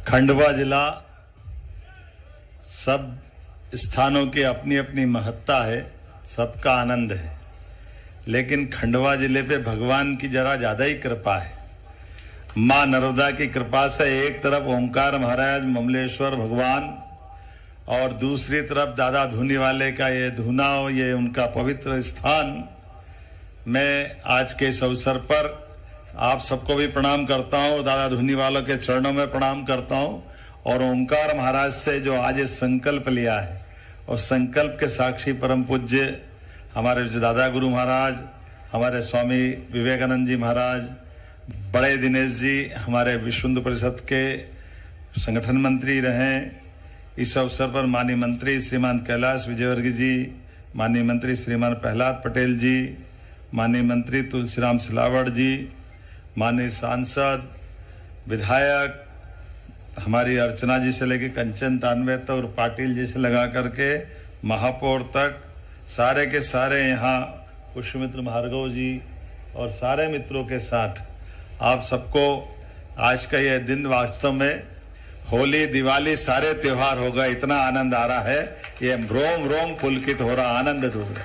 खंडवा जिला सब स्थानों की अपनी अपनी महत्ता है, सबका आनंद है, लेकिन खंडवा जिले पे भगवान की जरा ज्यादा ही कृपा है। मां नर्मदा की कृपा से एक तरफ ओंकार महाराज ममलेश्वर भगवान और दूसरी तरफ दादा धूनी वाले का ये धूना, ये उनका पवित्र स्थान। मैं आज के इस अवसर पर आप सबको भी प्रणाम करता हूँ, दादा धूनी वालों के चरणों में प्रणाम करता हूँ और ओंकार महाराज से जो आज ये संकल्प लिया है और संकल्प के साक्षी परम पूज्य हमारे जो दादा गुरु महाराज, हमारे स्वामी विवेकानंद जी महाराज, बड़े दिनेश जी हमारे विश्व हिंदू परिषद के संगठन मंत्री रहे। इस अवसर पर माननीय मंत्री श्रीमान कैलाश विजयवर्गीय जी, माननीय मंत्री श्रीमान प्रहलाद पटेल जी, माननीय मंत्री तुलसीराम सिलावट जी, माननीय सांसद विधायक हमारी अर्चना जी से लेकर कंचन तानवे और पाटिल जी से लगा करके महापौर तक सारे के सारे यहाँ पुष्यमित्र भार्गव जी और सारे मित्रों के साथ आप सबको आज का यह दिन वास्तव में होली दिवाली सारे त्योहार होगा, इतना आनंद आ रहा है, ये रोम रोम पुलकित हो रहा, आनंद हो रहा।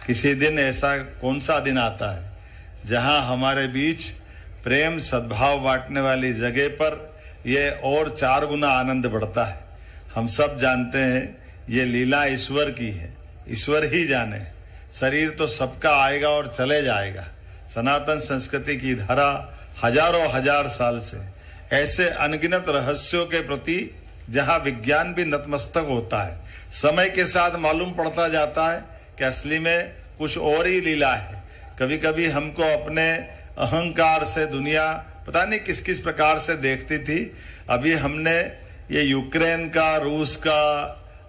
किसी दिन ऐसा कौन सा दिन आता है जहां हमारे बीच प्रेम सद्भाव बांटने वाली जगह पर ये और 4 गुना आनंद बढ़ता है। हम सब जानते हैं ये लीला ईश्वर की है, ईश्वर ही जाने। शरीर तो सबका आएगा और चले जाएगा। सनातन संस्कृति की धारा हजारों हजार साल से ऐसे अनगिनत रहस्यों के प्रति जहां विज्ञान भी नतमस्तक होता है, समय के साथ मालूम पड़ता जाता है कि असली में कुछ और ही लीला है। कभी कभी हमको अपने अहंकार से दुनिया पता नहीं किस किस प्रकार से देखती थी। अभी हमने ये यूक्रेन का, रूस का,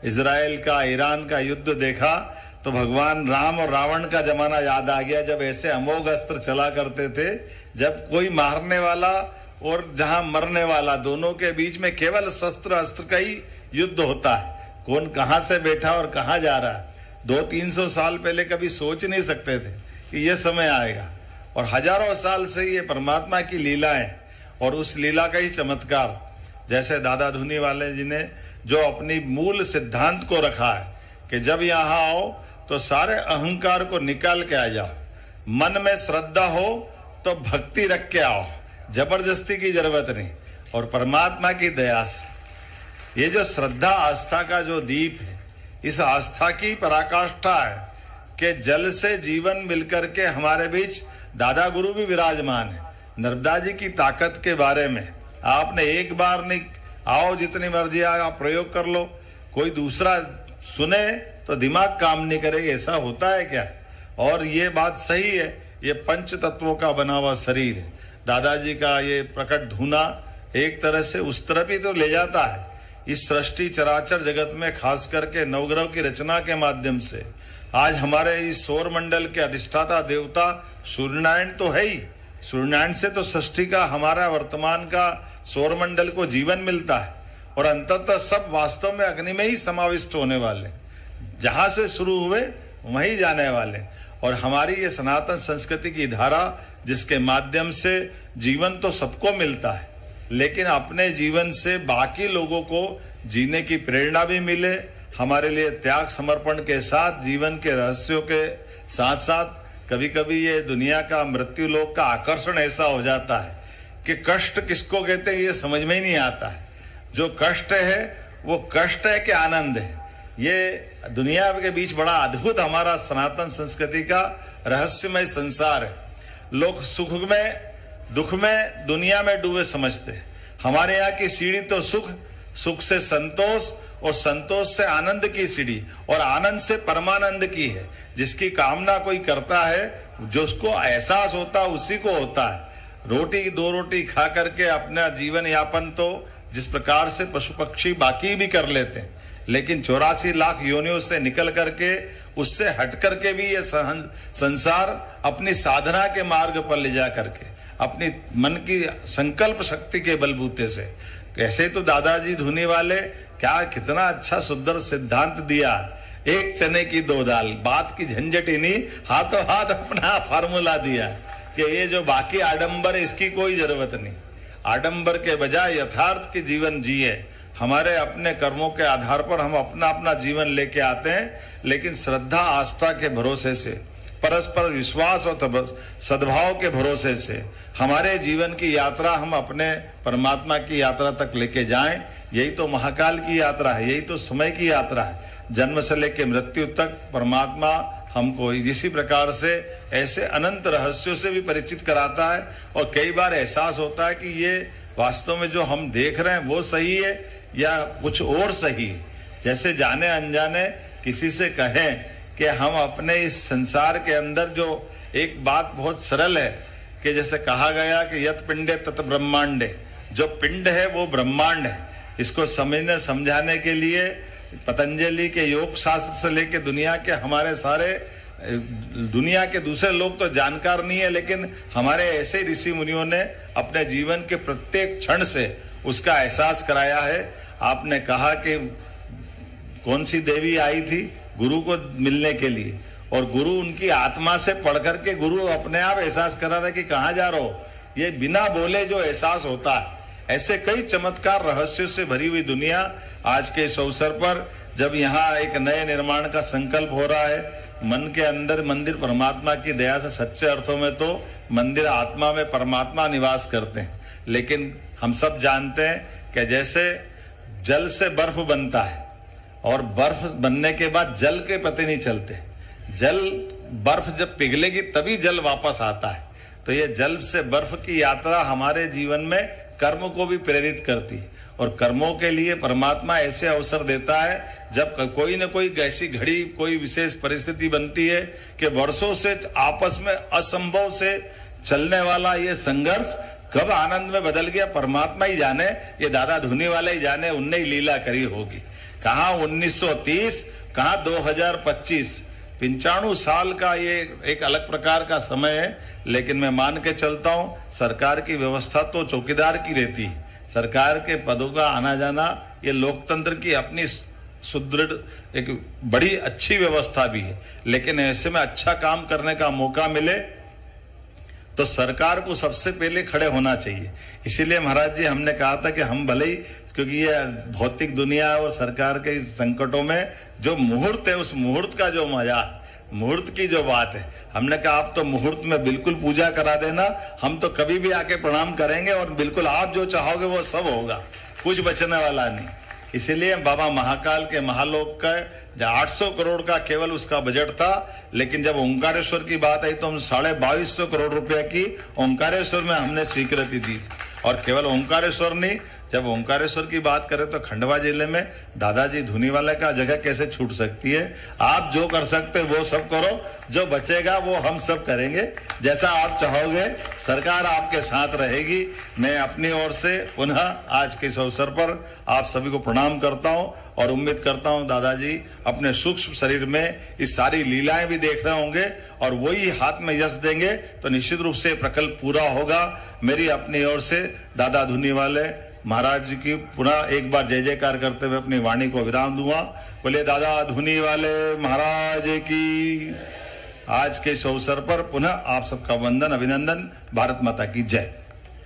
इजराइल का, ईरान का युद्ध देखा तो भगवान राम और रावण का जमाना याद आ गया, जब ऐसे अमोघ अस्त्र चला करते थे, जब कोई मारने वाला और जहां मरने वाला दोनों के बीच में केवल शस्त्र अस्त्र का ही युद्ध होता है। कौन कहां से बैठा और कहां जा रहा है, 200-300 साल पहले कभी सोच नहीं सकते थे कि यह समय आएगा। और हजारों साल से ये परमात्मा की लीला है और उस लीला का ही चमत्कार, जैसे दादा धूनी वाले जी ने जो अपनी मूल सिद्धांत को रखा है कि जब यहाँ आओ तो सारे अहंकार को निकाल के आ जाओ, मन में श्रद्धा हो तो भक्ति रख के आओ, जबरदस्ती की जरूरत नहीं। और परमात्मा की दया से ये जो श्रद्धा आस्था का जो दीप है, इस आस्था की पराकाष्ठा है कि जल से जीवन मिलकर के हमारे बीच दादा गुरु भी विराजमान है। नर्मदा जी की ताकत के बारे में आपने एक बार नहीं, आओ जितनी मर्जी आप प्रयोग कर लो, कोई दूसरा सुने तो दिमाग काम नहीं करेगा, ऐसा होता है क्या? और ये बात सही है, ये पंच तत्वों का बना हुआ शरीर है। दादाजी का ये प्रकट धूना एक तरह से उस तरफ ही तो ले जाता है। इस सृष्टि चराचर जगत में खास करके नवग्रह की रचना के माध्यम से आज हमारे इस सौर मंडल के अधिष्ठाता देवता सूर्यनारायण तो है ही। सूर्यनारायण से तो सृष्टि का हमारा वर्तमान का सौर मंडल को जीवन मिलता है और अंततः सब वास्तव में अग्नि में ही समाविष्ट होने वाले, जहां से शुरू हुए वहीं जाने वाले। और हमारी ये सनातन संस्कृति की धारा जिसके माध्यम से जीवन तो सबको मिलता है, लेकिन अपने जीवन से बाकी लोगों को जीने की प्रेरणा भी मिले, हमारे लिए त्याग समर्पण के साथ जीवन के रहस्यों के साथ साथ कभी कभी ये दुनिया का मृत्यु लोक का आकर्षण ऐसा हो जाता है कि कष्ट किसको कहते हैं ये समझ में ही नहीं आता है। जो कष्ट है वो कष्ट है कि आनंद है, ये दुनिया के बीच बड़ा अद्भुत हमारा सनातन संस्कृति का रहस्यमय संसार है। लोग सुख में दुख में दुनिया में डूबे समझते हैं। हमारे यहाँ की सीढ़ी तो सुख, सुख से संतोष और संतोष से आनंद की सीढ़ी और आनंद से परमानंद की है। जिसकी कामना कोई करता है, जो उसको एहसास होता है उसी को होता है। रोटी 2 रोटी खा करके अपना जीवन यापन तो जिस प्रकार से पशु पक्षी बाकी भी कर लेते हैं, लेकिन 84 लाख योनियों से निकल करके उससे हट करके भी ये संसार अपनी साधना के मार्ग पर ले जा करके अपनी मन की संकल्प शक्ति के बलबूते से, कैसे तो दादाजी धूनी वाले क्या कितना अच्छा सुंदर सिद्धांत दिया, एक चने की 2 दाल, बात की झंझट ही नहीं, हाथों हाथ अपना फार्मूला दिया कि ये जो बाकी आडंबर है इसकी कोई जरूरत नहीं। आडंबर के बजाय यथार्थ के जीवन जिए। हमारे अपने कर्मों के आधार पर हम अपना अपना जीवन लेके आते हैं, लेकिन श्रद्धा आस्था के भरोसे से, परस्पर विश्वास और सद्भाव के भरोसे से हमारे जीवन की यात्रा हम अपने परमात्मा की यात्रा तक लेके जाएं। यही तो महाकाल की यात्रा है, यही तो समय की यात्रा है। जन्म से लेके मृत्यु तक परमात्मा हमको इसी प्रकार से ऐसे अनंत रहस्यों से भी परिचित कराता है, और कई बार एहसास होता है कि ये वास्तव में जो हम देख रहे हैं वो सही है या कुछ और सही है। जैसे जाने अनजाने किसी से कहें कि हम अपने इस संसार के अंदर, जो एक बात बहुत सरल है कि जैसे कहा गया कि यत पिंडे तत ब्रह्मांडे, जो पिंड है वो ब्रह्मांड है। इसको समझने समझाने के लिए पतंजलि के योग शास्त्र से लेके दुनिया के हमारे सारे दुनिया के दूसरे लोग तो जानकार नहीं है, लेकिन हमारे ऐसे ऋषि मुनियों ने अपने जीवन के प्रत्येक क्षण से उसका एहसास कराया है। आपने कहा कि कौन सी देवी आई थी गुरु को मिलने के लिए, और गुरु उनकी आत्मा से पढ़ करके गुरु अपने आप एहसास करा रहा है कि कहाँ जा रहे हो। ये बिना बोले जो एहसास होता है, ऐसे कई चमत्कार रहस्यों से भरी हुई दुनिया आज के इस अवसर पर, जब यहाँ एक नए निर्माण का संकल्प हो रहा है, मन के अंदर मंदिर परमात्मा की दया से सच्चे अर्थों में तो मंदिर आत्मा में परमात्मा निवास करते हैं। लेकिन हम सब जानते हैं कि जैसे जल से बर्फ बनता है और बर्फ बनने के बाद जल के पते नहीं चलते, जल बर्फ जब पिघलेगी तभी जल वापस आता है। तो ये जल से बर्फ की यात्रा हमारे जीवन में कर्म को भी प्रेरित करती है, और कर्मों के लिए परमात्मा ऐसे अवसर देता है जब कोई न कोई ऐसी घड़ी, कोई विशेष परिस्थिति बनती है कि वर्षों से आपस में असंभव से चलने वाला ये संघर्ष कब आनंद में बदल गया परमात्मा ही जाने, ये दादा धुनी वाले ही जाने, उनने ही लीला करी होगी। कहाँ 1930, कहाँ 2025, 95 साल का ये एक अलग प्रकार का समय है। लेकिन मैं मान के चलता हूँ सरकार की व्यवस्था तो चौकीदार की रहती है, सरकार के पदों का आना जाना ये लोकतंत्र की अपनी सुदृढ़ एक बड़ी अच्छी व्यवस्था भी है। लेकिन ऐसे में अच्छा काम करने का मौका मिले तो सरकार को सबसे पहले खड़े होना चाहिए। इसीलिए महाराज जी हमने कहा था कि हम भले ही, क्योंकि ये भौतिक दुनिया और सरकार के संकटों में जो मुहूर्त है, उस मुहूर्त का जो मजा, मुहूर्त की जो बात है, हमने कहा आप तो मुहूर्त में बिल्कुल पूजा करा देना, हम तो कभी भी आके प्रणाम करेंगे और बिल्कुल आप जो चाहोगे वो सब होगा, कुछ बचने वाला नहीं। इसीलिए बाबा महाकाल के महालोक का 800 करोड़ का केवल उसका बजट था, लेकिन जब ओंकारेश्वर की बात आई तो हम 2250 करोड़ रुपए की ओंकारेश्वर में हमने स्वीकृति दी। और केवल ओंकारेश्वर नहीं, जब ओंकारेश्वर की बात करें तो खंडवा जिले में दादाजी धुनी वाले का जगह कैसे छूट सकती है। आप जो कर सकते वो सब करो, जो बचेगा वो हम सब करेंगे, जैसा आप चाहोगे, सरकार आपके साथ रहेगी। मैं अपनी ओर से पुनः आज के इस अवसर पर आप सभी को प्रणाम करता हूं और उम्मीद करता हूं दादाजी अपने सूक्ष्म शरीर में इस सारी लीलाएं भी देख रहे होंगे और वही हाथ में यश देंगे तो निश्चित रूप से प्रकल्प पूरा होगा। मेरी अपनी ओर से दादा धुनी वाले महाराज जी की पुनः एक बार जय जयकार करते हुए अपनी वाणी को विराम दूंगा। बोले दादा धुनी वाले महाराज की। आज के इस अवसर पर पुनः आप सबका वंदन, अभिनंदन। भारत माता की जय।